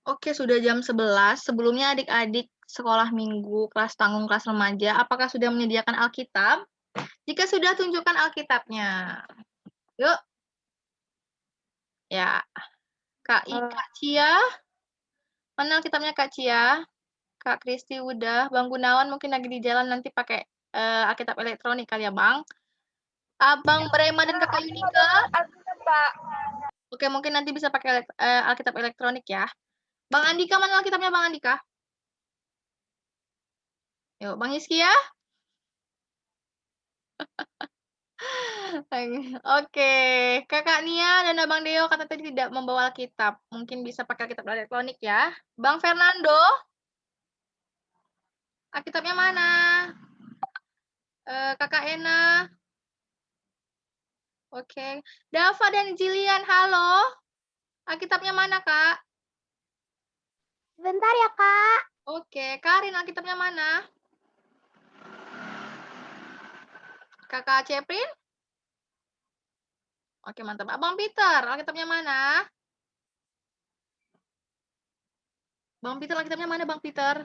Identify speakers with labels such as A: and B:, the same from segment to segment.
A: Oke, sudah jam 11. Sebelumnya adik-adik sekolah minggu kelas tanggung kelas remaja, apakah sudah menyediakan Alkitab? Jika sudah, tunjukkan Alkitabnya. Yuk. Ya. Kak Cia, mana Alkitabnya Kak Cia? Kak Kristi udah. Bang Gunawan mungkin lagi di jalan, nanti pakai Alkitab elektronik kali ya, Bang. Abang Brema dan Kakak Yunika. Oke, mungkin nanti bisa pakai Alkitab elektronik ya. Bang Andika, mana Alkitabnya Bang Andika? Yuk, Bang Hizkia. Oke, Kakak Nia dan Abang Deo kata tadi tidak membawa Alkitab. Mungkin bisa pakai Alkitab elektronik ya. Bang Fernando, Alkitabnya mana? Kakak Ena. Oke. Dava dan Jilian, halo. Alkitabnya mana, Kak?
B: Sebentar ya, Kak.
A: Oke, Karin, Alkitabnya mana? Kakak Ceprin? Oke, mantap. Abang Peter, Alkitabnya mana? Bang Peter, Alkitabnya mana, Bang Peter?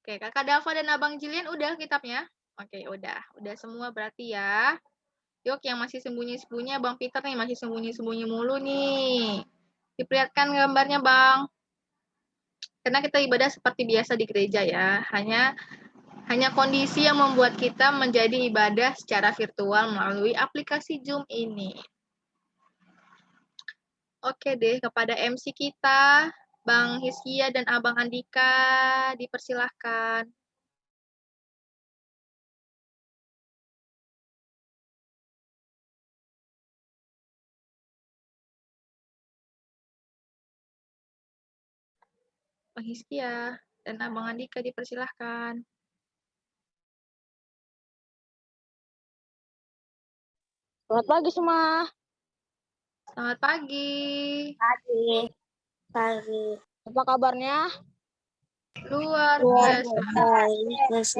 A: Oke, Kakak Dava dan Abang Jilian udah kitabnya? Oke, udah semua berarti ya. Yuk, yang masih sembunyi-sembunyi, Bang Peter nih masih sembunyi-sembunyi mulu nih. Diperlihatkan gambarnya, Bang. Karena kita ibadah seperti biasa di gereja ya. Hanya kondisi yang membuat kita menjadi ibadah secara virtual melalui aplikasi Zoom ini. Oke deh, kepada MC kita, Bang Hizkia dan Abang Andika, dipersilahkan. Bang Hizkia dan Abang Andika dipersilahkan.
B: Selamat pagi semua.
A: Selamat pagi.
B: Pagi. Apa kabarnya?
A: Luar biasa.
B: Yes.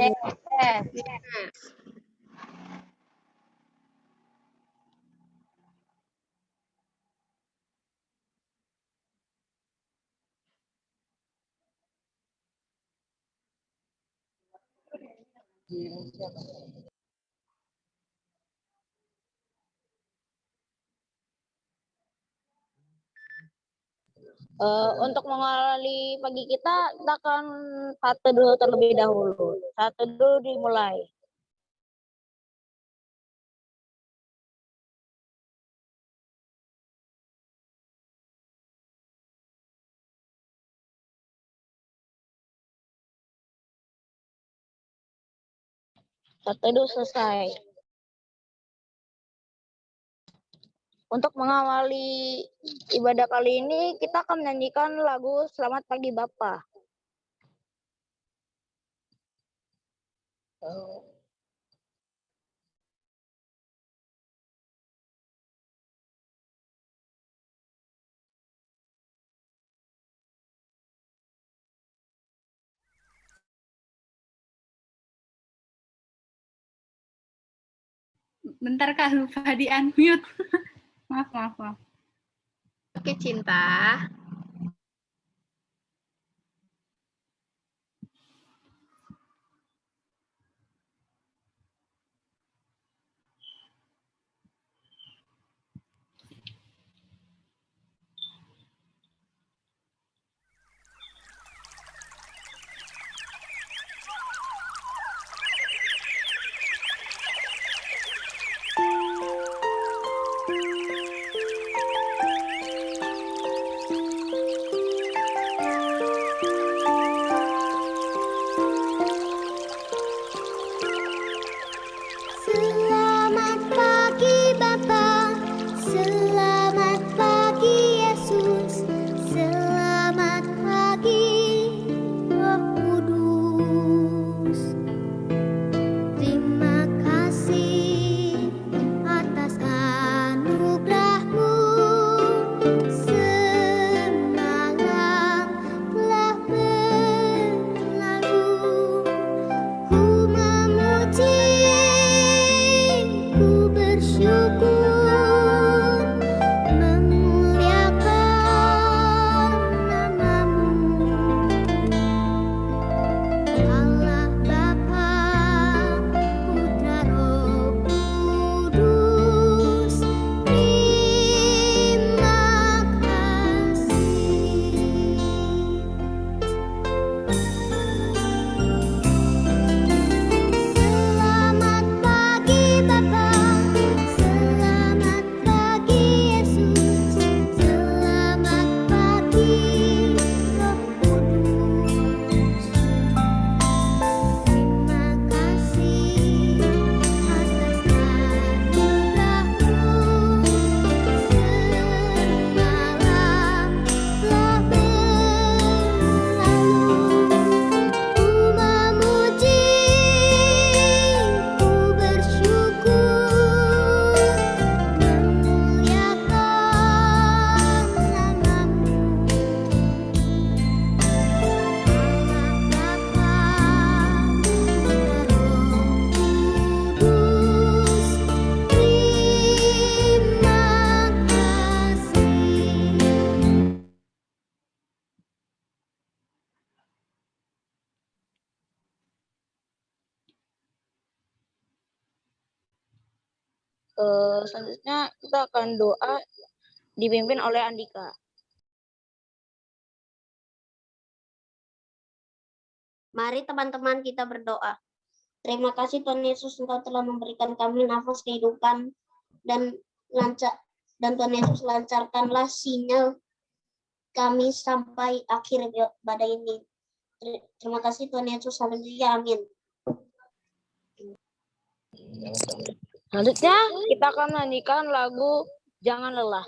B: Untuk mengawali pagi kita akan satu dulu terlebih dahulu. Satu dulu dimulai. Satu dulu selesai. Untuk mengawali ibadah kali ini, kita akan menyanyikan lagu Selamat Pagi Bapa.
C: Bentar Kak, lupa di unmute. maaf.
A: Oke, Cinta.
B: Selanjutnya kita akan doa dipimpin oleh Andika.
D: Mari teman-teman kita berdoa. Terima kasih Tuhan Yesus, Engkau telah memberikan kami nafas kehidupan dan Tuhan Yesus lancarkanlah sinyal kami sampai akhir ibadah ini. Terima kasih Tuhan Yesus, haleluya, amin.
B: Selanjutnya kita akan menyanyikan lagu Jangan Lelah.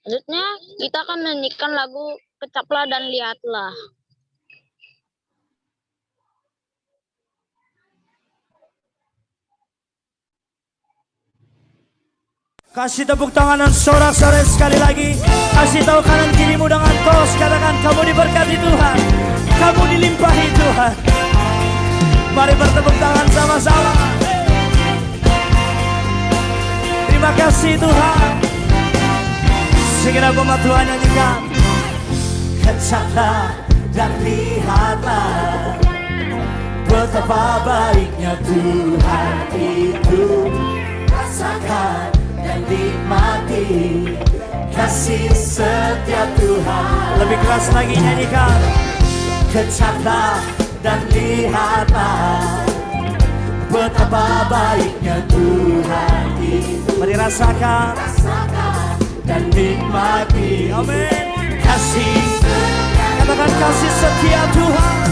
B: Selanjutnya kita akan menyanyikan lagu Kecaplah dan Lihatlah.
E: Kasih tepuk tangan dan sorak-sorai sekali lagi. Kasih tahu kanan kirimu dengan tos. Katakan kamu diberkati Tuhan, kamu dilimpahi Tuhan. Mari bertepuk tangan sama-sama. Terima kasih Tuhan. Segera goma Tuhan nyanyikan. Kecaplah dan lihatlah betapa baiknya Tuhan itu. Rasakan dan nikmati kasih setia Tuhan. Lebih keras lagi nyanyikan. Kecaplah dan lihatlah betapa baiknya Tuhan itu. Mari rasakan dan nikmati. Amin. Kasih, katakan kasih setia Tuhan.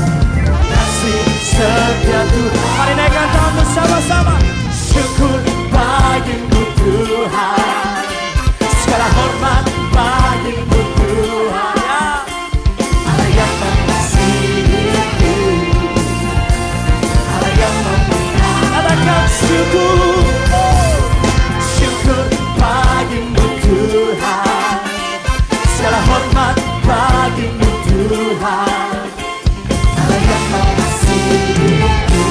E: Kasih setia Tuhan. Mari naikkan tangan bersama-sama. Syukur bagimu Tuhan, segala hormat bagimu Tuhan, ya. Allah yang mengasihiku, Allah yang memberkati. Katakan syukur, syukur bagimu Tuhan. segala hormat bagimu Tuhan. Allah yang mengasihiku,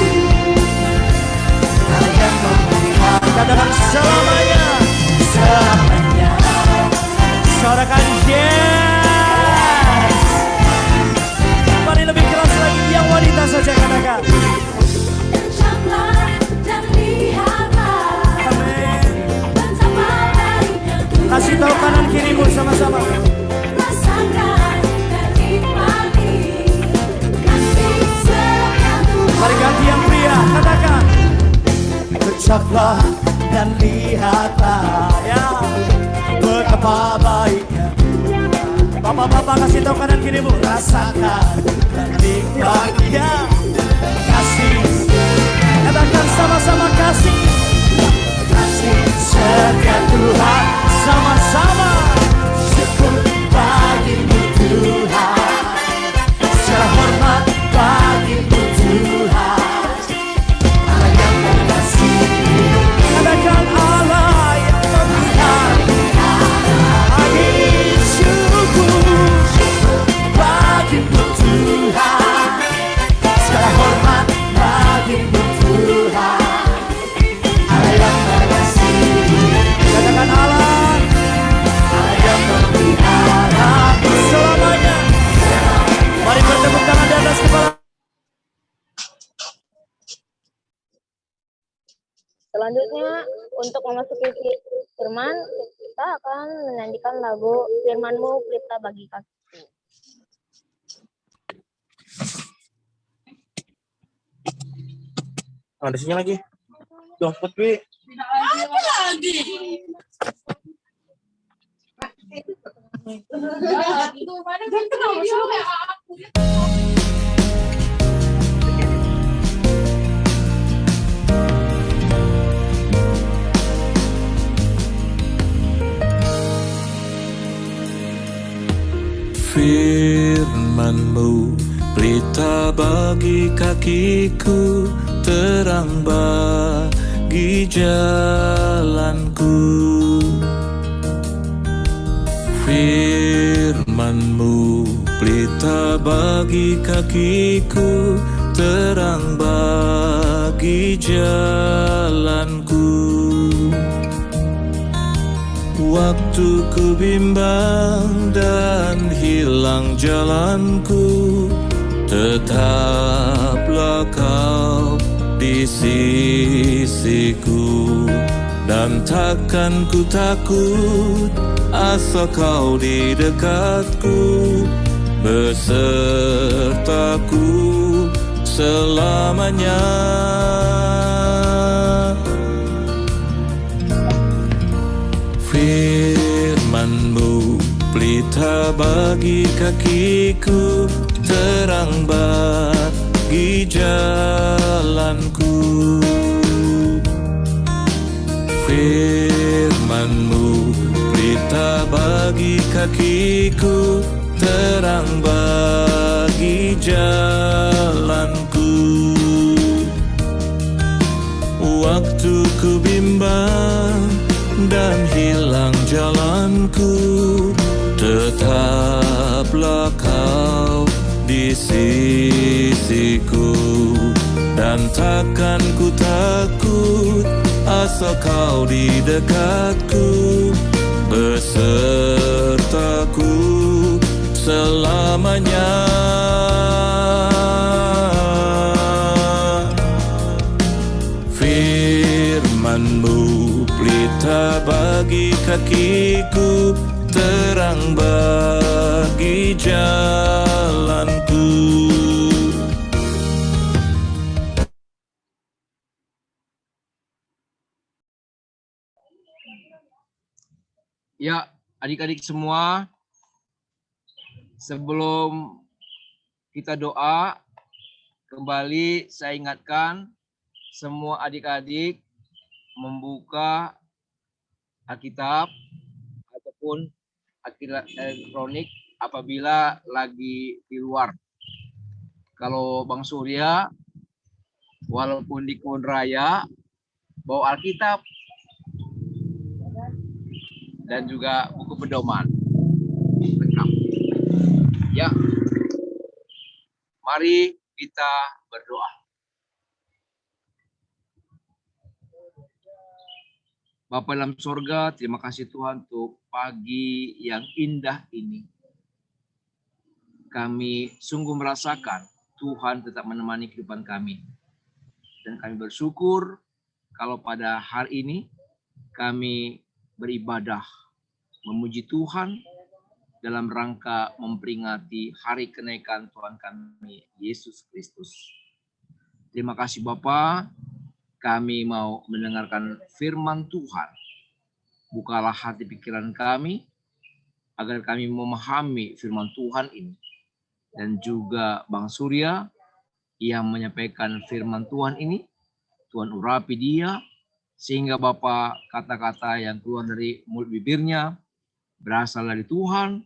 E: Allah yang memelihara. Katakan selamanya, selamanya. Sorakan yes. Mari lebih keras lagi, yang wanita saja katakan. Kasih tahu kanan kirimu sama-sama. Mari ganti yang pria, katakan. Ucaplah dan lihatlah ya betapa baiknya. Bapak-bapak kasih tahu kanan kirimu. Rasakan dan nikmatnya kasih. Katakan sama-sama kasih. Kasih setia Tuhan. Sama-sama syukur bagimu Tuhan, segala hormat bagimu Tuhan. Allah yang mengasihi, katakan Allah yang memelihara. Lagi syukur bagimu Tuhan, segala hormat bagimu Tuhan. Allah yang mengasihi, katakan Allah selamanya. Mari bertepuk tangan di atas kepala.
B: Selanjutnya untuk memasuki firman, kita akan menyanyikan lagu Firman-Mu Pelita Bagi Kakiku.
F: Ada sinyal lagi. Dompet, Wi.
C: Apa lagi?
G: Firman-Mu pelita bagi kakiku, terang bagi jalanku. Firman-Mu pelita bagi kakiku, terang bagi jalanku. Waktu ku bimbang dan hilang jalanku, tetaplah Kau di sisiku. Dan takkan ku takut asal Kau di dekatku, besertaku selamanya. Firman-Mu pelita bagi kakiku, terang bagi jalanku. Firman-Mu pelita bagi kakiku, terang bagi jalanku. Waktu ku bimbang dan hilang jalanku, tetaplah Kau di sisiku. Dan takkan ku takut asal Kau di dekatku, besertaku selamanya. Firman-Mu pelita bagi kakiku, terang bagi jalanku.
H: Ya, adik-adik semua, sebelum kita doa, kembali saya ingatkan semua adik-adik membuka Alkitab ataupun Alkitab elektronik apabila lagi di luar. Kalau Bang Surya, walaupun di kebun raya, bawa Alkitab dan juga buku pedoman. Ya. Mari kita berdoa. Bapa dalam sorga, terima kasih Tuhan untuk pagi yang indah ini. Kami sungguh merasakan Tuhan tetap menemani kehidupan kami. Dan kami bersyukur kalau pada hari ini kami beribadah memuji Tuhan dalam rangka memperingati hari kenaikan Tuhan kami, Yesus Kristus. Terima kasih Bapa, kami mau mendengarkan firman Tuhan. Bukalah hati pikiran kami, agar kami memahami firman Tuhan ini. Dan juga Bang Surya yang menyampaikan firman Tuhan ini, Tuhan urapi dia, sehingga Bapa kata-kata yang keluar dari mulut bibirnya berasal dari Tuhan,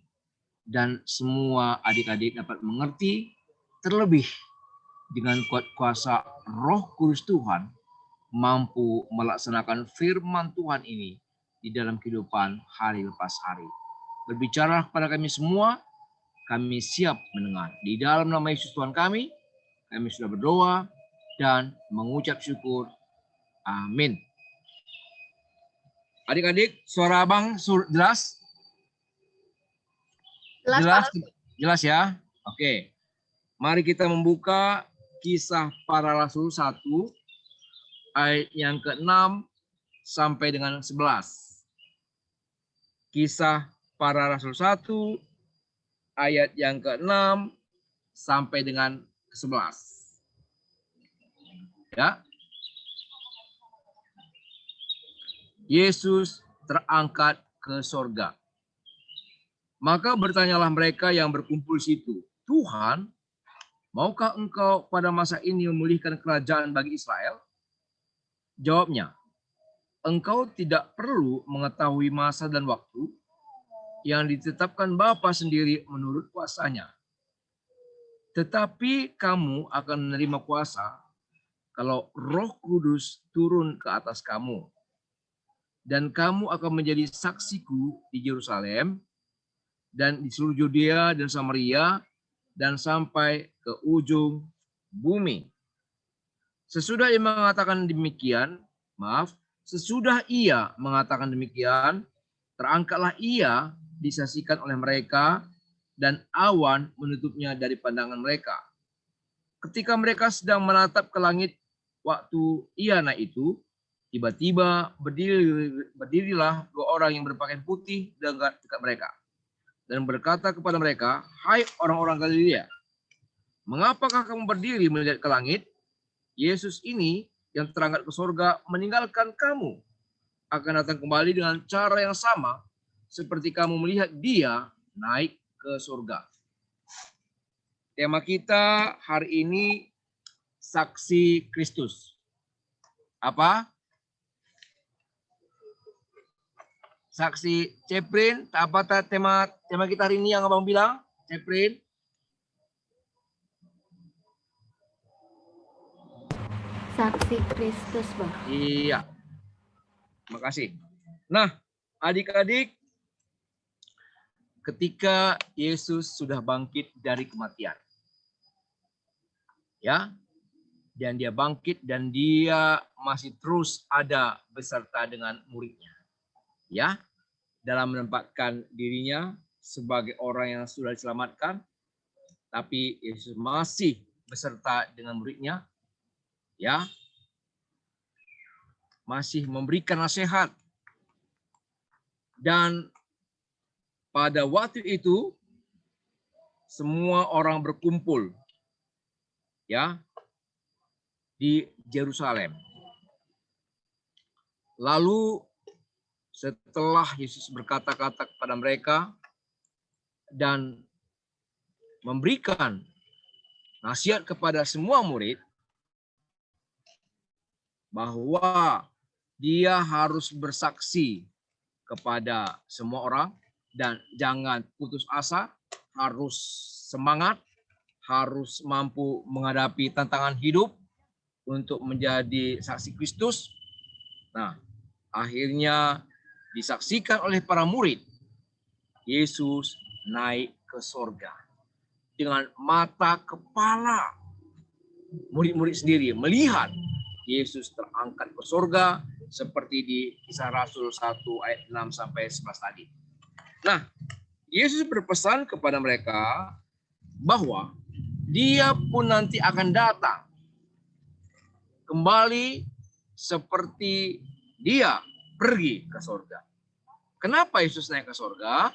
H: dan semua adik-adik dapat mengerti, terlebih dengan kuat kuasa Roh Kudus Tuhan, mampu melaksanakan firman Tuhan ini di dalam kehidupan hari lepas hari. Berbicara kepada kami semua, kami siap mendengar. Di dalam nama Yesus Tuhan kami sudah berdoa dan mengucap syukur. Amin. Adik-adik, suara Abang jelas? Jelas ya? Oke. Mari kita membuka Kisah Para Rasul 1 ayat yang ke-6 sampai dengan 11. Kisah Para Rasul 1 ayat yang ke-6 sampai dengan 11. Ya. Yesus terangkat ke sorga. Maka bertanyalah mereka yang berkumpul situ, Tuhan, maukah engkau pada masa ini memulihkan kerajaan bagi Israel? Jawabnya, engkau tidak perlu mengetahui masa dan waktu yang ditetapkan Bapa sendiri menurut kuasanya. Tetapi kamu akan menerima kuasa kalau Roh Kudus turun ke atas kamu. Dan kamu akan menjadi saksiku di Yerusalem, dan di seluruh Yudea dan Samaria, dan sampai ke ujung bumi. Sesudah ia mengatakan demikian, terangkatlah ia disaksikan oleh mereka, dan awan menutupnya dari pandangan mereka. Ketika mereka sedang menatap ke langit waktu ia naik itu, tiba-tiba berdirilah dua orang yang berpakaian putih dekat mereka. Dan berkata kepada mereka, hai orang-orang Galilea, mengapakah kamu berdiri melihat ke langit? Yesus ini yang terangkat ke sorga meninggalkan kamu, akan datang kembali dengan cara yang sama seperti kamu melihat dia naik ke sorga. Tema kita hari ini, saksi Kristus. Apa? Saksi Ceprin, apa tema kita hari ini yang Abang bilang? Ceprin.
I: Saksi Kristus, Bang.
H: Iya. Terima kasih. Nah, adik-adik, ketika Yesus sudah bangkit dari kematian. Ya. Dan dia bangkit dan dia masih terus ada beserta dengan muridnya. Ya. Dalam menempatkan dirinya sebagai orang yang sudah diselamatkan, tapi Yesus masih beserta dengan muridnya, ya, masih memberikan nasihat. Dan pada waktu itu semua orang berkumpul, ya, di Yerusalem. Lalu setelah Yesus berkata-kata kepada mereka dan memberikan nasihat kepada semua murid bahwa dia harus bersaksi kepada semua orang dan jangan putus asa, harus semangat, harus mampu menghadapi tantangan hidup untuk menjadi saksi Kristus. Nah, akhirnya disaksikan oleh para murid, Yesus naik ke sorga. dengan mata kepala. Murid-murid sendiri melihat Yesus terangkat ke surga seperti di Kisah Rasul 1 ayat 6 sampai 11 tadi. Nah, Yesus berpesan kepada mereka bahwa dia pun nanti akan datang kembali seperti dia pergi ke surga. Kenapa Yesus naik ke surga?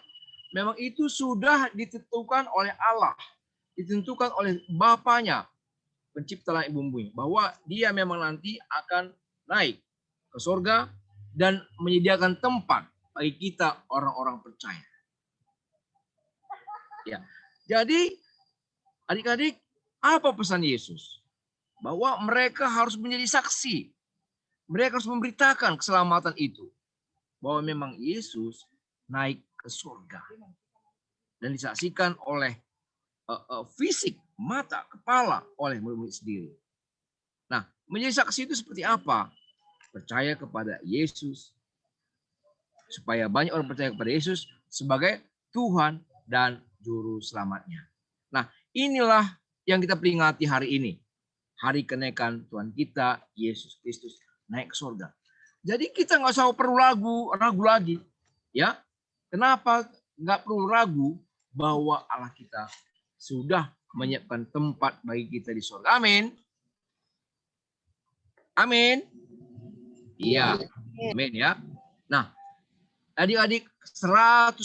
H: Memang itu sudah ditentukan oleh Allah, ditentukan oleh Bapanya, pencipta langit bumi, bahwa dia memang nanti akan naik ke surga dan menyediakan tempat bagi kita orang-orang percaya. Ya. Jadi adik-adik, apa pesan Yesus? Bahwa mereka harus menjadi saksi. Mereka harus memberitakan keselamatan itu. Bahwa memang Yesus naik ke surga. Dan disaksikan oleh fisik, mata, kepala oleh murid-murid sendiri. Nah, menjadi saksi itu seperti apa? Percaya kepada Yesus. Supaya banyak orang percaya kepada Yesus sebagai Tuhan dan Juru Selamatnya. Nah, inilah yang kita peringati hari ini. Hari kenaikan Tuhan kita, Yesus Kristus, naik ke surga. Jadi kita nggak usah perlu ragu lagi. Ya, kenapa nggak perlu ragu bahwa Allah kita sudah menyiapkan tempat bagi kita di surga. Amin. Amin. Iya. Amin ya. Nah, adik-adik 100%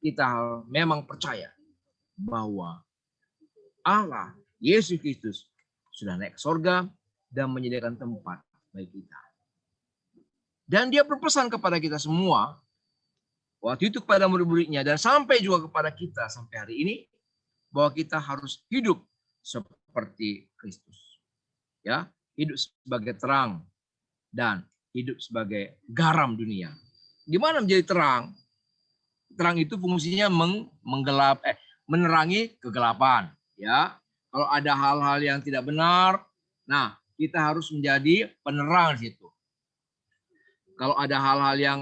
H: kita memang percaya bahwa Allah, Yesus Kristus sudah naik ke surga dan menyediakan tempat bagi kita. Dan dia berpesan kepada kita semua, waktu itu kepada murid-muridnya dan sampai juga kepada kita sampai hari ini, bahwa kita harus hidup seperti Kristus. Ya, hidup sebagai terang dan hidup sebagai garam dunia. Gimana menjadi terang? Terang itu fungsinya menerangi kegelapan. Ya, kalau ada hal-hal yang tidak benar, nah kita harus menjadi penerang di situ. Kalau ada hal-hal yang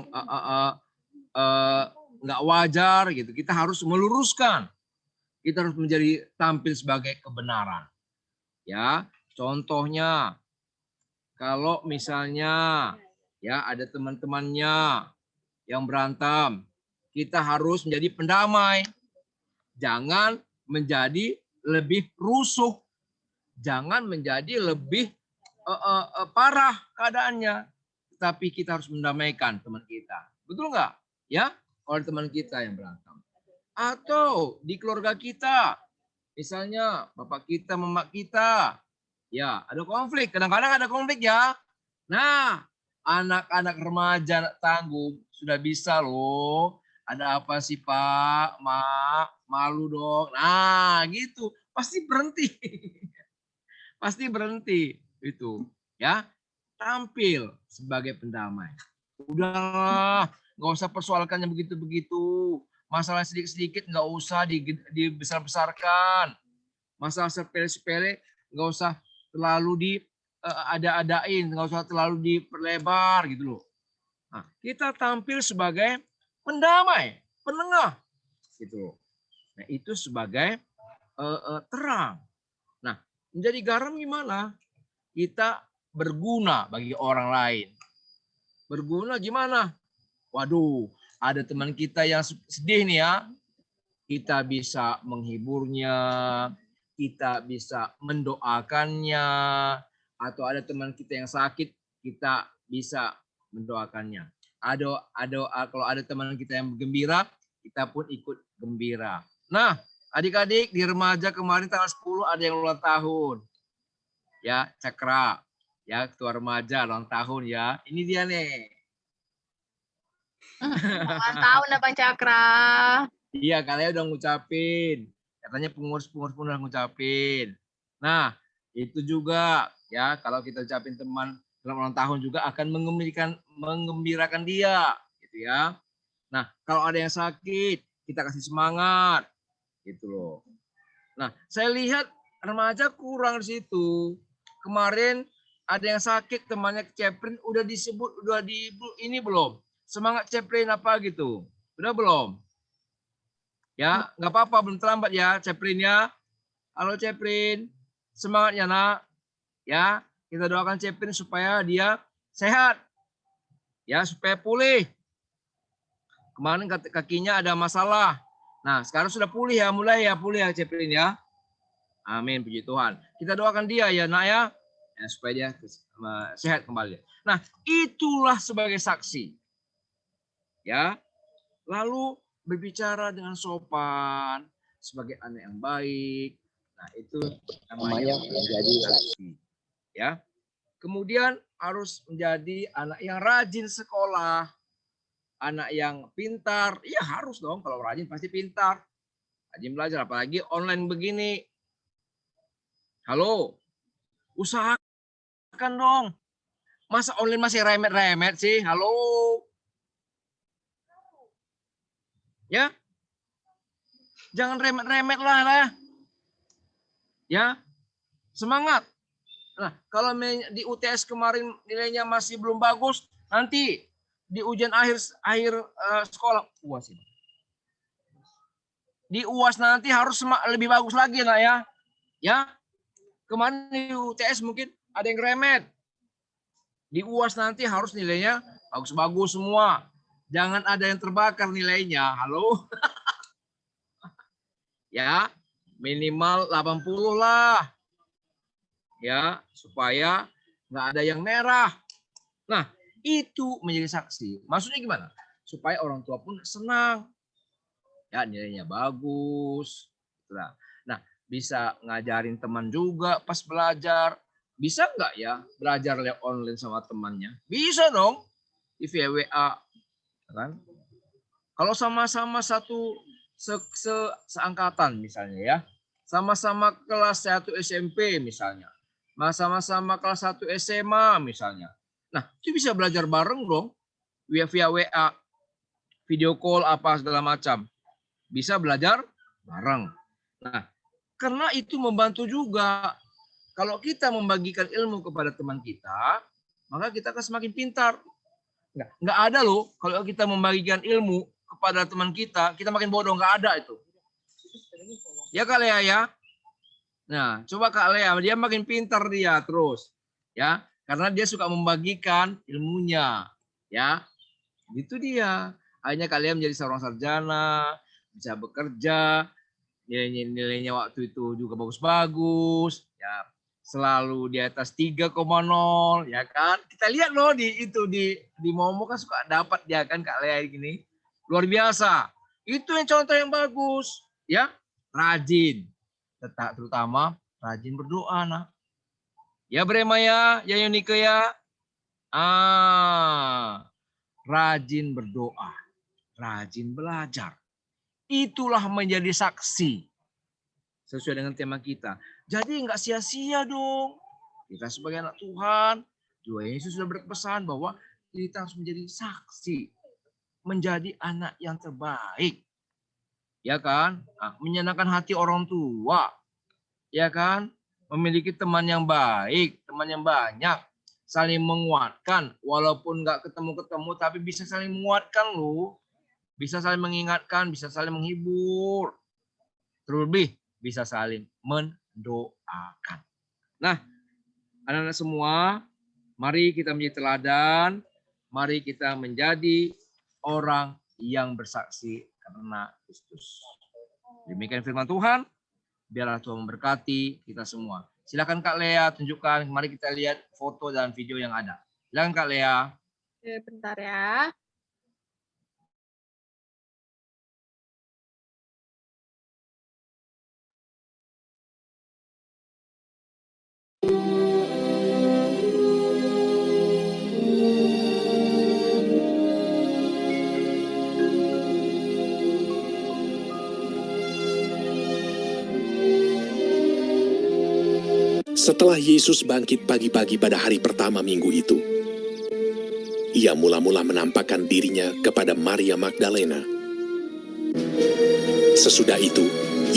H: nggak wajar gitu, kita harus meluruskan. Kita harus menjadi tampil sebagai kebenaran. Ya, contohnya kalau misalnya ya ada teman-temannya yang berantem, kita harus menjadi pendamai. Jangan menjadi lebih rusuh. Jangan menjadi lebih parah keadaannya. Tapi kita harus mendamaikan teman kita. Betul nggak? Ya, oleh teman kita yang berantem. Atau di keluarga kita. Misalnya bapak kita, mama kita. Ya, ada konflik. Kadang-kadang ada konflik ya. Nah, anak-anak remaja tanggung sudah bisa loh. Ada apa sih Pak, Mak? Malu dong. Nah, gitu. Pasti berhenti. Pasti berhenti. Itu. Ya. Tampil sebagai pendamai. Udahlah, nggak usah persoalkannya begitu-begitu. Masalah sedikit-sedikit nggak usah dibesar-besarkan. Masalah sepele-sepele nggak usah terlalu ada-adain, nggak usah terlalu diperlebar gitu loh. Nah, kita tampil sebagai pendamai, penengah gitu loh. Nah, itu sebagai terang. Nah, menjadi garam gimana? Kita berguna bagi orang lain. Berguna gimana? Waduh, ada teman kita yang sedih nih ya. Kita bisa menghiburnya, kita bisa mendoakannya, atau ada teman kita yang sakit, kita bisa mendoakannya. Kalau ada teman kita yang gembira, kita pun ikut gembira. Nah, adik-adik di remaja kemarin tanggal 10 ada yang ulang tahun. Ya, Cakra. Ya, ketua remaja ulang tahun ya. Ini dia nih.
A: Ulang tahun Abang Cakra.
H: Iya, kalian udah ngucapin. Katanya pengurus-pengurus pun udah ngucapin. Nah, itu juga ya, kalau kita ucapin teman dalam ulang tahun juga akan mengembirakan dia, gitu ya. Nah, kalau ada yang sakit, kita kasih semangat, gitu loh. Nah, saya lihat remaja kurang di situ. Kemarin ada yang sakit, temannya keceprin, udah disebut, ini belum? Semangat ceprin apa gitu? Udah belum? Ya, nggak apa-apa, belum terlambat ya, Ceprin ya. Halo Ceprin, semangat ya nak. Ya, kita doakan Ceprin supaya dia sehat. Ya, supaya pulih. Kemarin kakinya ada masalah. Nah, sekarang sudah pulih ya, mulai ya pulih ya Ceprin ya. Amin, puji Tuhan. Kita doakan dia ya nak ya, supaya dia sehat kembali. Nah, itulah sebagai saksi. Ya, lalu berbicara dengan sopan sebagai anak yang baik. Nah, itu namanya menjadi saksi. Ya. Kemudian harus menjadi anak yang rajin sekolah. Anak yang pintar. Iya, harus dong, kalau rajin pasti pintar. Rajin belajar, apalagi online begini. Halo. Usahakan dong. Masa online masih remet-remet sih? Halo. Ya, jangan remet-remet lah. Ya, semangat. Nah, kalau di UTS kemarin nilainya masih belum bagus, nanti di ujian akhir sekolah UAS ini. Di UAS nanti harus lebih bagus lagi nak ya. Ya, kemarin di UTS mungkin ada yang remet. Di UAS nanti harus nilainya bagus-bagus semua. Jangan ada yang terbakar nilainya. Halo. Ya, minimal 80 lah. Ya, supaya nggak ada yang merah. Nah, itu menjadi saksi. Maksudnya gimana? Supaya orang tua pun senang. Ya, nilainya bagus. Nah, bisa ngajarin teman juga pas belajar. Bisa nggak ya belajar lewat online sama temannya? Bisa dong. Di via WA. Kan? Kalau sama-sama seangkatan misalnya ya, sama-sama kelas 1 SMP misalnya, sama-sama kelas 1 SMA misalnya, nah itu bisa belajar bareng dong, via WA, video call apa segala macam, bisa belajar bareng. Nah, karena itu membantu juga. Kalau kita membagikan ilmu kepada teman kita, maka kita akan semakin pintar. Nggak ada loh kalau kita membagikan ilmu kepada teman kita makin bodoh, nggak ada itu. Ya Kak Lea ya. Nah, coba Kak Lea, dia makin pintar dia terus. Ya, karena dia suka membagikan ilmunya. Ya, itu dia. Akhirnya Kak Lea menjadi seorang sarjana, bisa bekerja, nilainya waktu itu juga bagus-bagus. Ya, selalu di atas 3,0 ya kan. Kita lihat loh di Momo kan suka dapat dia kan Kak Lea gini. Luar biasa. Itu yang contoh yang bagus ya. Rajin. Terutama rajin berdoa nak. Ya Brema ya Yunike ya. Rajin berdoa. Rajin belajar. Itulah menjadi saksi. Sesuai dengan tema kita. Jadi nggak sia-sia dong. Kita sebagai anak Tuhan, Tuhan Yesus sudah berpesan bahwa kita harus menjadi saksi. Menjadi anak yang terbaik. Ya kan? Nah, menyenangkan hati orang tua. Ya kan? Memiliki teman yang baik, teman yang banyak. Saling menguatkan. Walaupun nggak ketemu-ketemu, tapi bisa saling menguatkan loh. Bisa saling mengingatkan, bisa saling menghibur. Terlebih bisa saling mendoakan. Nah, anak-anak semua, mari kita menjadi teladan, mari kita menjadi orang yang bersaksi karena Kristus. Demikian firman Tuhan, biarlah Tuhan memberkati kita semua. Silakan Kak Lea tunjukkan, mari kita lihat foto dan video yang ada. Silakan Kak Lea.
A: Oke, bentar ya.
J: Setelah Yesus bangkit pagi-pagi pada hari pertama minggu itu, ia mula-mula menampakkan dirinya kepada Maria Magdalena. Sesudah itu,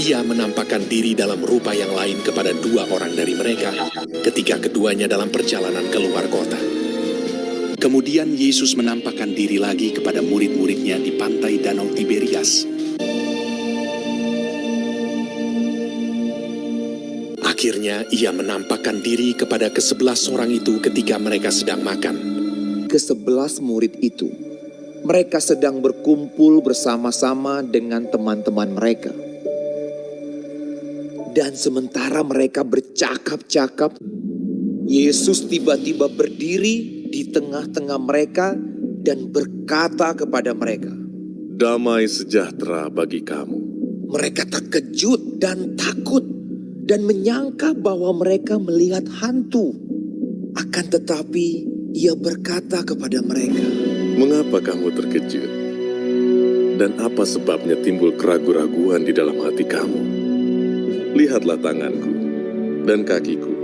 J: ia menampakkan diri dalam rupa yang lain kepada 2 orang dari mereka ketika keduanya dalam perjalanan keluar kota. Kemudian Yesus menampakkan diri lagi kepada murid-muridnya di pantai Danau Tiberias. Akhirnya ia menampakkan diri kepada ke-11 orang itu ketika mereka sedang makan.
K: Ke-11 murid itu, mereka sedang berkumpul bersama-sama dengan teman-teman mereka. Dan sementara mereka bercakap-cakap, Yesus tiba-tiba berdiri di tengah-tengah mereka dan berkata kepada mereka,
J: "Damai sejahtera bagi kamu."
K: Mereka terkejut dan takut dan menyangka bahwa mereka melihat hantu. Akan tetapi ia berkata kepada mereka,
J: "Mengapa kamu terkejut? Dan apa sebabnya timbul keraguan-raguan di dalam hati kamu? Lihatlah tanganku dan kakiku.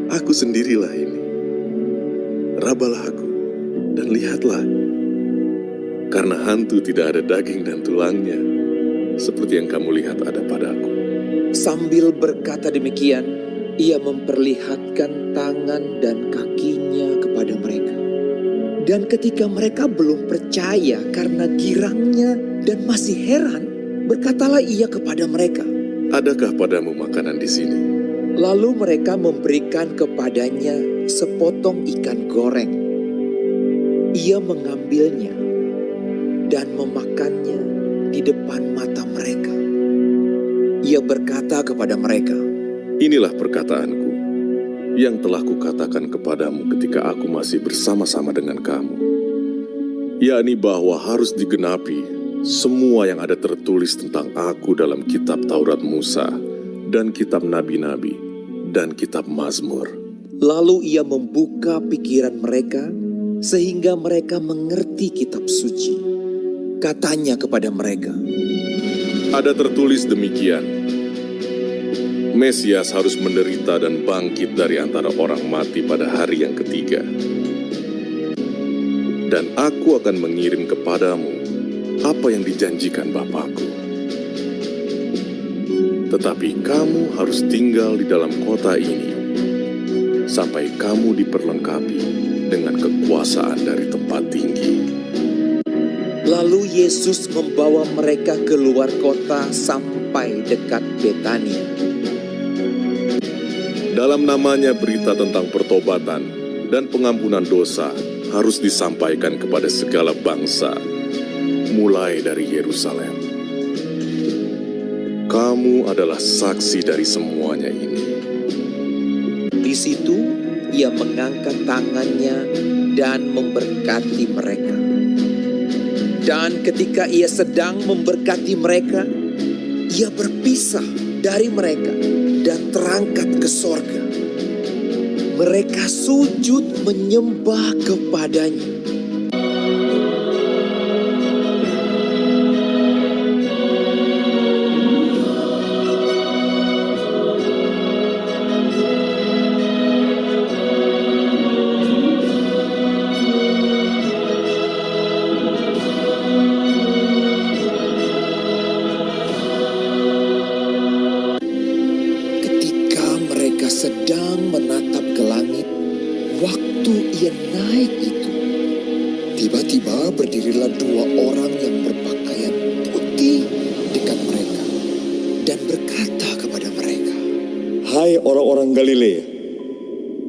J: Aku sendirilah ini. Rabalah aku dan lihatlah. Karena hantu tidak ada daging dan tulangnya, seperti yang kamu lihat ada padaku."
K: Sambil berkata demikian, ia memperlihatkan tangan dan kakinya kepada mereka. Dan ketika mereka belum percaya karena girangnya dan masih heran, berkatalah ia kepada mereka,
J: "Adakah padamu makanan di sini?"
K: Lalu mereka memberikan kepadanya sepotong ikan goreng. Ia mengambilnya dan memakannya di depan mata mereka. Ia berkata kepada mereka,
J: "Inilah perkataanku yang telah kukatakan kepadamu ketika aku masih bersama-sama dengan kamu, yakni bahwa harus digenapi semua yang ada tertulis tentang aku dalam kitab Taurat Musa dan kitab Nabi-Nabi dan kitab Mazmur."
K: Lalu ia membuka pikiran mereka sehingga mereka mengerti kitab suci. Katanya kepada mereka,
J: Ada tertulis demikian, Mesias harus menderita dan bangkit dari antara orang mati pada hari yang ketiga. Dan aku akan mengirim kepadamu apa yang dijanjikan Bapakku. Tetapi kamu harus tinggal di dalam kota ini sampai kamu diperlengkapi dengan kekuasaan dari tempat tinggi.
K: Lalu Yesus membawa mereka keluar kota sampai dekat Betania.
J: Dalam namanya berita tentang pertobatan dan pengampunan dosa harus disampaikan kepada segala bangsa, mulai dari Yerusalem. Kamu adalah saksi dari semuanya ini.
K: Di situ ia mengangkat tangannya dan memberkati mereka. Dan ketika ia sedang memberkati mereka, ia berpisah dari mereka dan terangkat ke sorga. Mereka sujud menyembah kepadanya. Sedang menatap ke langit, waktu ia naik itu, tiba-tiba berdirilah dua orang yang berpakaian putih dekat mereka dan berkata kepada mereka,
L: "Hai orang-orang Galilea,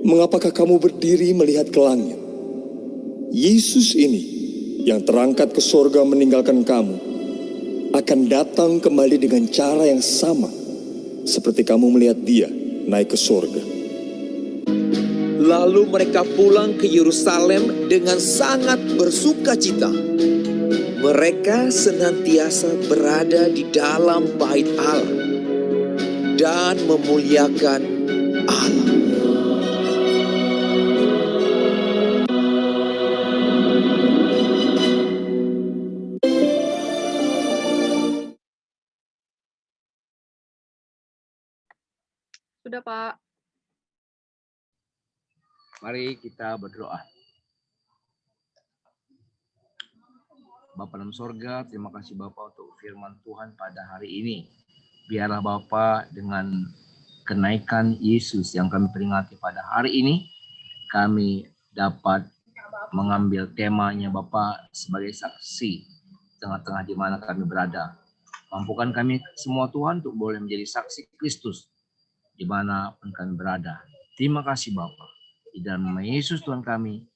L: mengapakah kamu berdiri melihat ke langit? Yesus ini yang terangkat ke sorga meninggalkan kamu, akan datang kembali dengan cara yang sama seperti kamu melihat dia naik ke sorga."
K: Lalu mereka pulang ke Yerusalem dengan sangat bersuka cita. Mereka senantiasa berada di dalam bait Allah dan memuliakan Allah.
A: Sudah, Pak.
H: Mari kita berdoa. Bapa dalam sorga, terima kasih Bapa untuk firman Tuhan pada hari ini. Biarlah Bapa dengan kenaikan Yesus yang kami peringati pada hari ini, kami dapat mengambil temanya Bapa sebagai saksi tengah-tengah di mana kami berada. Mampukan kami semua Tuhan untuk boleh menjadi saksi Kristus dimanapun kami berada. Terima kasih Bapa. Di dalam nama Yesus Tuhan kami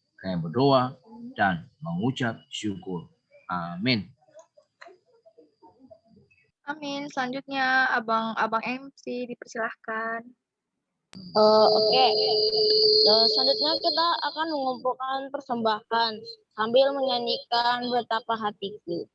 H: berdoa dan mengucap syukur. Amin.
A: Amin. Selanjutnya abang MC dipersilahkan.
B: Oke. Selanjutnya kita akan mengumpulkan persembahan sambil menyanyikan Betapa Hatiku.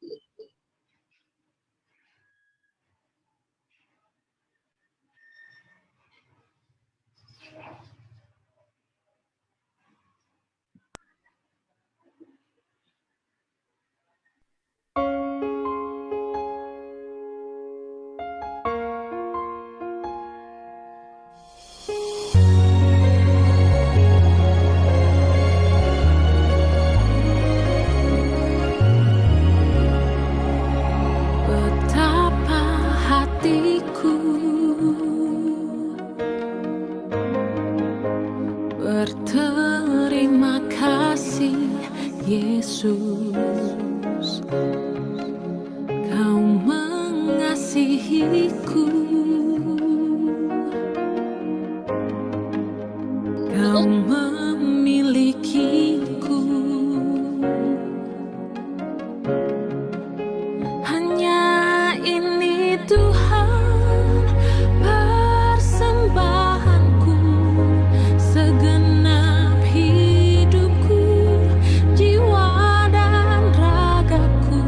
C: Betapa hatiku berterima kasih Yesus, Kau mengasihiku, Kau memilikiku. Hanya ini Tuhan persembahanku, segenap hidupku, jiwa dan ragaku,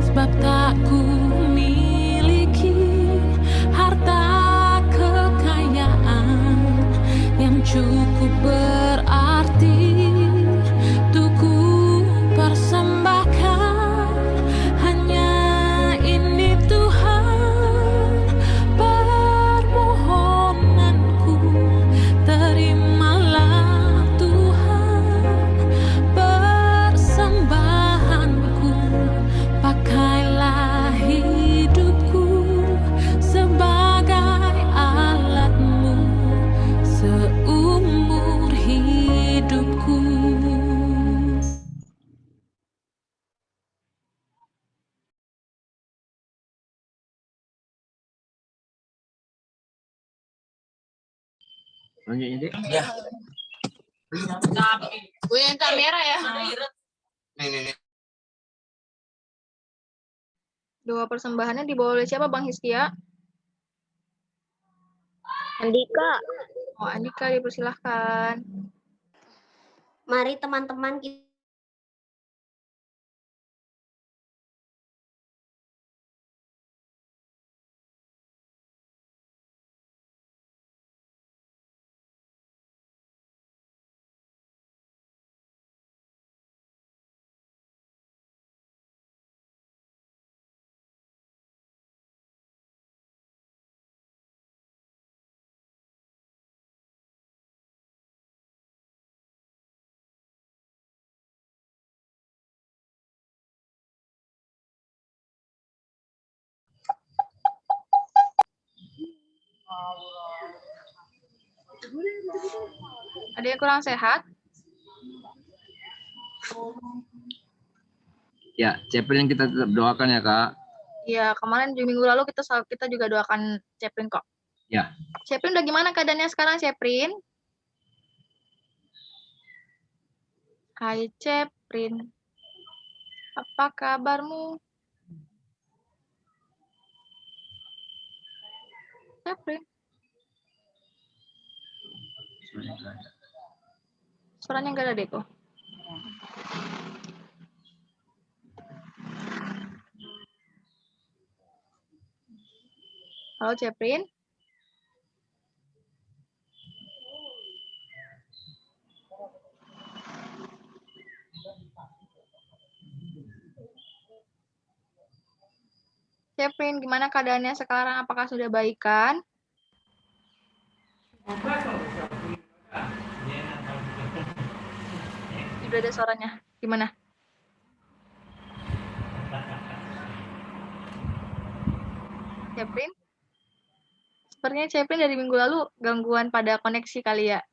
C: sebab tak ku miliki harta kekayaan yang cukup berarti untuk ku persembahkan. Hanya ini Tuhan permohonanku, terimalah Tuhan persembahanku, pakailah hidupku sebagai alatmu seumur hidupku.
H: Selanjutnya, Dek.
A: Gue yang kamera ya. Doa persembahannya dibawa oleh siapa, Bang Hiskia?
B: Andika.
A: Oh, Andika dipersilahkan.
D: Mari teman-teman kita
A: Ada yang kurang sehat?
H: Ya, Ceplin kita tetap doakan ya, Kak.
A: Ya, kemarin di minggu lalu kita juga doakan Ceplin kok.
H: Ya.
A: Ceplin udah gimana keadaannya sekarang, Ceplin? Hai Ceplin, apa kabarmu? Ceplin. Suaranya enggak ada deh kok. Halo Ceplin. Ceplin, gimana keadaannya sekarang? Apakah sudah baikan? Sudah ada suaranya. Gimana? Ceplin? Sepertinya Ceplin dari minggu lalu gangguan pada koneksi kali ya.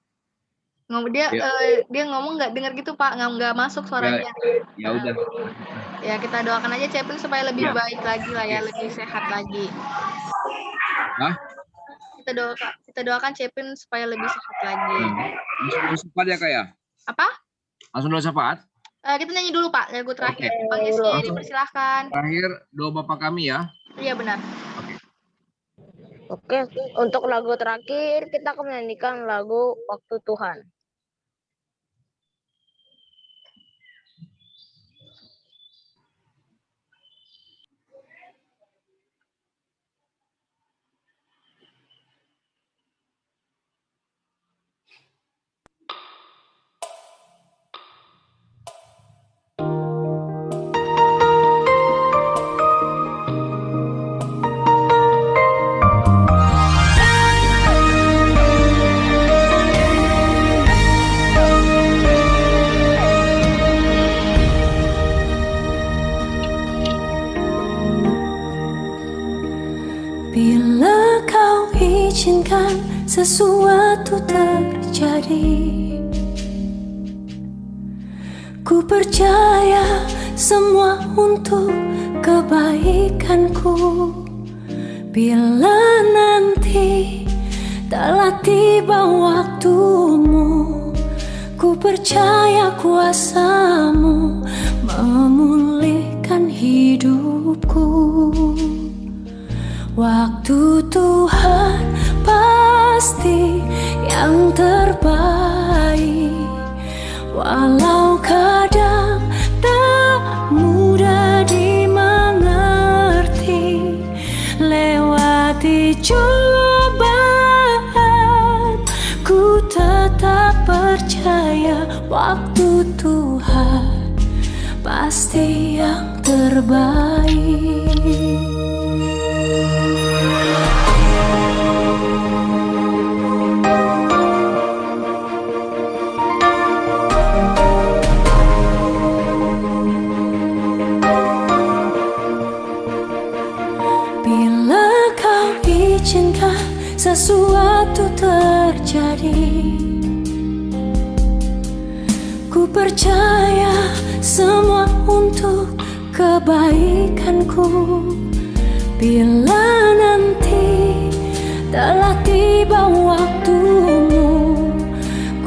A: Dia ngomong nggak dengar gitu Pak, nggak masuk suaranya.
H: Ya udah.
A: Ya kita doakan aja Ceplin supaya lebih baik lagi lah ya, lebih sehat lagi.
H: Hah?
A: kita doakan Cepin supaya lebih sehat lagi.
H: Langsung doa syafaat ya Kak ya?
A: Apa?
H: Langsung doa syafaat?
A: Kita nyanyi dulu Pak, lagu terakhir.
H: Oke.
A: Bang Yeski dipersilahkan.
H: Terakhir doa Bapa kami ya.
A: Iya benar.
B: Oke, untuk lagu terakhir kita akan menyanyikan lagu Waktu Tuhan.
C: Bila kau izinkan sesuatu terjadi, ku percaya semua untuk kebaikanku. Bila nanti telah tiba waktumu, ku percaya kuasamu memulihkan hidupku. Waktu Tuhan pasti yang terbaik, walau kadang tak mudah dimengerti. Lewati cobaan, ku tetap percaya waktu Tuhan pasti yang terbaik. Bila kau izinkan sesuatu terjadi, ku percaya semua untuk kebaikanku. Bila nanti telah tiba waktumu,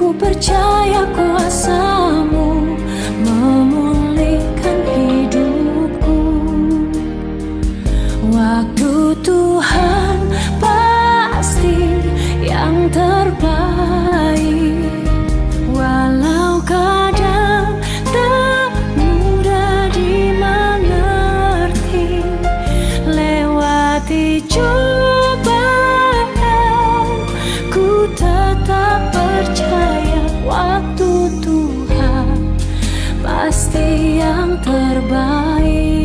C: ku percaya kuasamu memulihkan hidupku. Waktu Tuhan pasti yang terbaik, walau kadang tak mudah dimengerti. Lewati cobaan, ku tetap percaya waktu Tuhan pasti yang terbaik.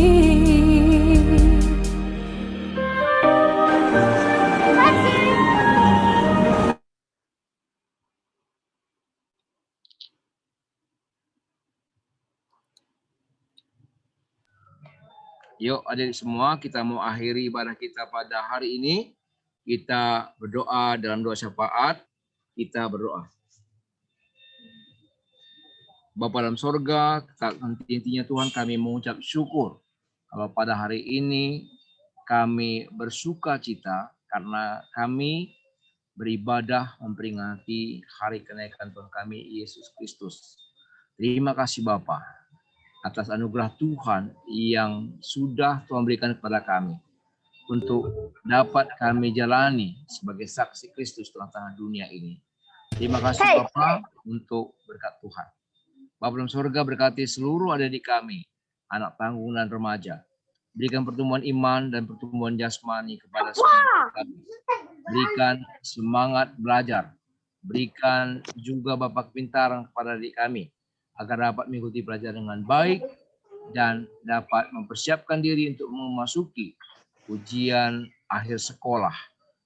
H: Yuk adik semua, kita mau akhiri ibadah kita pada hari ini. Kita berdoa dalam doa syafaat. Kita berdoa. Bapa dalam sorga, intinya Tuhan kami mengucap syukur kalau pada hari ini kami bersuka cita karena kami beribadah memperingati hari kenaikan Tuhan kami Yesus Kristus. Terima kasih Bapa atas anugerah Tuhan yang sudah Tuhan berikan kepada kami untuk dapat kami jalani sebagai saksi Kristus di tengah dunia ini. Terima kasih Bapa untuk berkat Tuhan. Bapa dalam surga, berkati seluruh adik-adik kami, anak tanggung dan remaja. Berikan pertumbuhan iman dan pertumbuhan jasmani kepada semua kami. Berikan semangat belajar. Berikan juga Bapa kepintaran kepada adik kami, agar dapat mengikuti pelajaran dengan baik dan dapat mempersiapkan diri untuk memasuki ujian akhir sekolah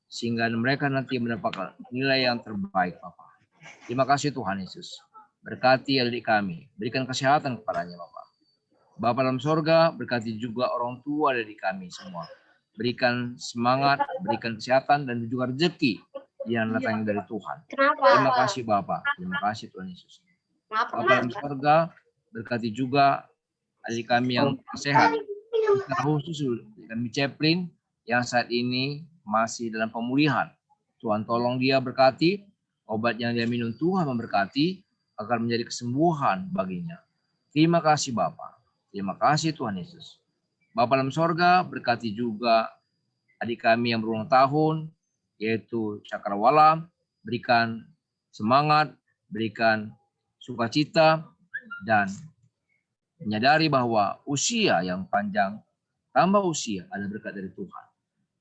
H: sehingga mereka nanti mendapatkan nilai yang terbaik Bapak. Terima kasih Tuhan Yesus. Berkati adik kami, berikan kesehatan kepadanya Bapak. Bapa dalam sorga, berkati juga orang tua adik kami semua. Berikan semangat, berikan kesehatan dan juga rezeki yang datang dari Tuhan. Terima kasih Bapak. Terima kasih Tuhan Yesus. Bapa dalam surga, berkati juga adik kami yang sehat. Khusus kami Ceplin yang saat ini masih dalam pemulihan. Tuhan tolong dia, berkati obat yang dia minum, Tuhan memberkati agar menjadi kesembuhan baginya. Terima kasih Bapa. Terima kasih Tuhan Yesus. Bapa dalam sorga, berkati juga adik kami yang berulang tahun, yaitu Cakrawala. Berikan semangat, berikan sukacita, dan menyadari bahwa usia yang panjang, tambah usia adalah berkat dari Tuhan.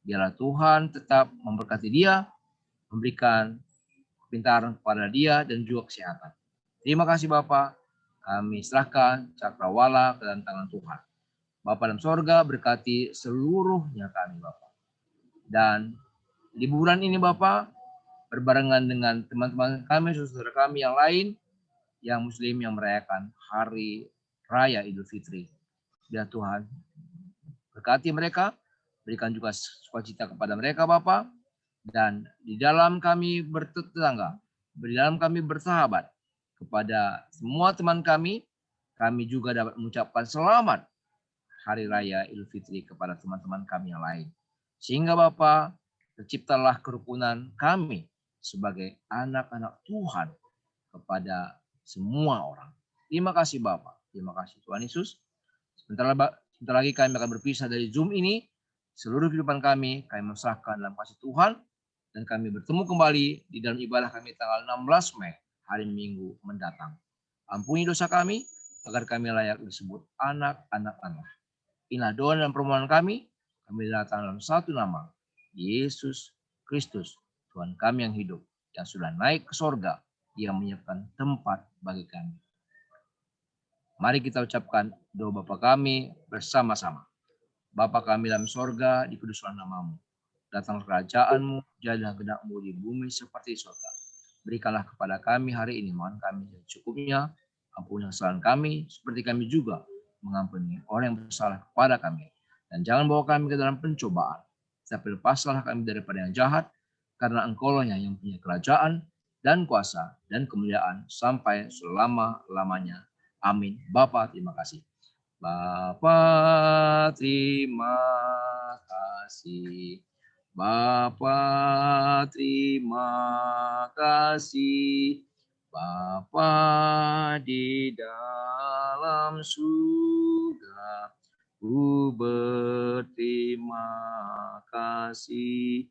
H: Biarlah Tuhan tetap memberkati dia, memberikan kepintaran kepada dia, dan juga kesehatan. Terima kasih Bapak. Kami serahkan Cakrawala ke dalam tangan Tuhan. Bapa dalam sorga, berkati seluruhnya kami Bapak. Dan liburan ini Bapak, berbarengan dengan teman-teman kami, saudara kami yang lain, yang Muslim yang merayakan Hari Raya Idul Fitri. Biar Tuhan berkati mereka, berikan juga sukacita kepada mereka Bapak, dan di dalam kami bertetangga, di dalam kami bersahabat kepada semua teman kami juga dapat mengucapkan selamat Hari Raya Idul Fitri kepada teman-teman kami yang lain. Sehingga Bapak, terciptalah kerukunan kami sebagai anak-anak Tuhan kepada semua orang. Terima kasih Bapak. Terima kasih Tuhan Yesus. Sebentar lagi kami akan berpisah dari Zoom ini. Seluruh kehidupan kami mesrahkan dalam kasih Tuhan. Dan kami bertemu kembali di dalam ibadah kami tanggal 16 Mei, hari Minggu mendatang. Ampuni dosa kami, agar kami layak disebut anak-anak Allah. Inilah doa dan permohonan kami datang dalam satu nama, Yesus Kristus, Tuhan kami yang hidup, yang sudah naik ke sorga, yang menyiapkan tempat bagi kami. Mari kita ucapkan doa Bapa kami bersama-sama. Bapa kami dalam sorga, dikuduskanlah namamu. Datang kerajaan-Mu, jadilah kehendak-Mu di bumi seperti di sorga. Berikanlah kepada kami hari ini makan kami yang cukupnya. Ampuni kesalahan kami, seperti kami juga mengampuni orang yang bersalah kepada kami. Dan jangan bawa kami ke dalam pencobaan, tapi lepaslah kami daripada yang jahat, karena Engkau-lah yang punya kerajaan dan kuasa dan kemuliaan sampai selama-lamanya. Amin. Bapa, terima kasih. Bapa, terima kasih. Bapa, terima kasih. Bapa di dalam surga, ku berterima kasih.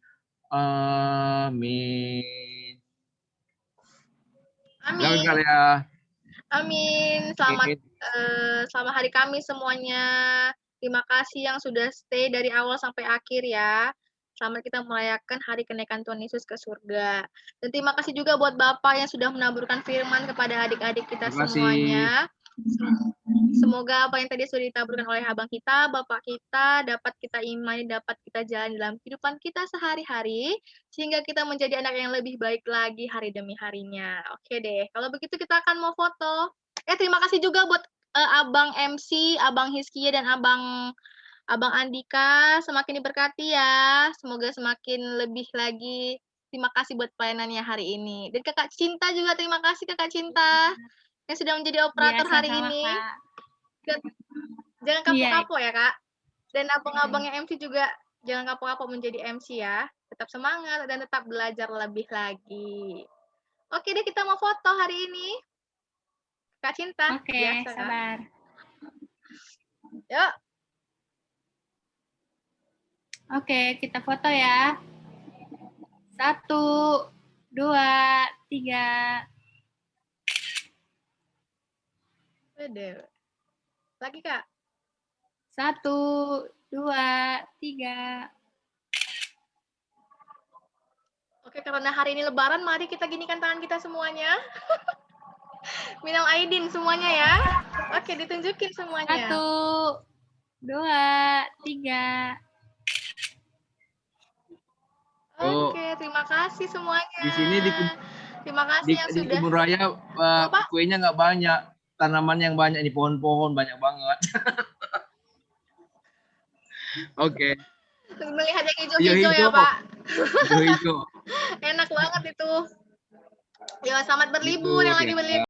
H: Amin.
A: Amin.
H: Selamat ya.
A: Amin. Selamat hari kami semuanya. Terima kasih yang sudah stay dari awal sampai akhir ya. Selamat kita merayakan hari kenaikan Tuhan Yesus ke surga. Dan terima kasih juga buat Bapak yang sudah menaburkan firman kepada adik-adik kita semuanya. Semoga apa yang tadi sudah ditaburkan oleh abang kita, bapak kita, dapat kita imani, dapat kita jalan dalam kehidupan kita sehari-hari, sehingga kita menjadi anak yang lebih baik lagi hari demi harinya. Oke deh, kalau begitu kita akan mau foto. Terima kasih juga buat abang MC, abang Hizkia, dan abang Andika. Semakin diberkati ya, semoga semakin lebih lagi. Terima kasih buat pelayanannya hari ini. Dan kakak Cinta juga, terima kasih kakak Cinta yang sudah menjadi operator hari ini. Jangan kapok-kapok ya kak. Dan abang-abang yang MC juga jangan kapok-kapok menjadi MC ya. Tetap semangat dan tetap belajar lebih lagi. Oke deh, kita mau foto hari ini. Kak Cinta.
M: Oke, sabar.
A: Yuk.
M: Oke, kita foto ya. 1, 2, 3.
A: Lagi kak.
M: 1, 2, 3.
A: Oke, karena hari ini Lebaran, mari kita ginikan tangan kita semuanya. Minal aidin semuanya ya. Oke, ditunjukin semuanya.
M: 1, 2, 3.
A: Oke, terima kasih semuanya.
H: Di sini
A: terima kasih yang sudah.
H: Di Kebun Raya kuenya nggak banyak, tanaman yang banyak, ini pohon-pohon banyak banget. Oke.
A: Melihat yang hijau-hijau ya Pak.
H: Hijau-hijau.
A: Enak banget itu. Ya, selamat berlibur yang lagi berlibur.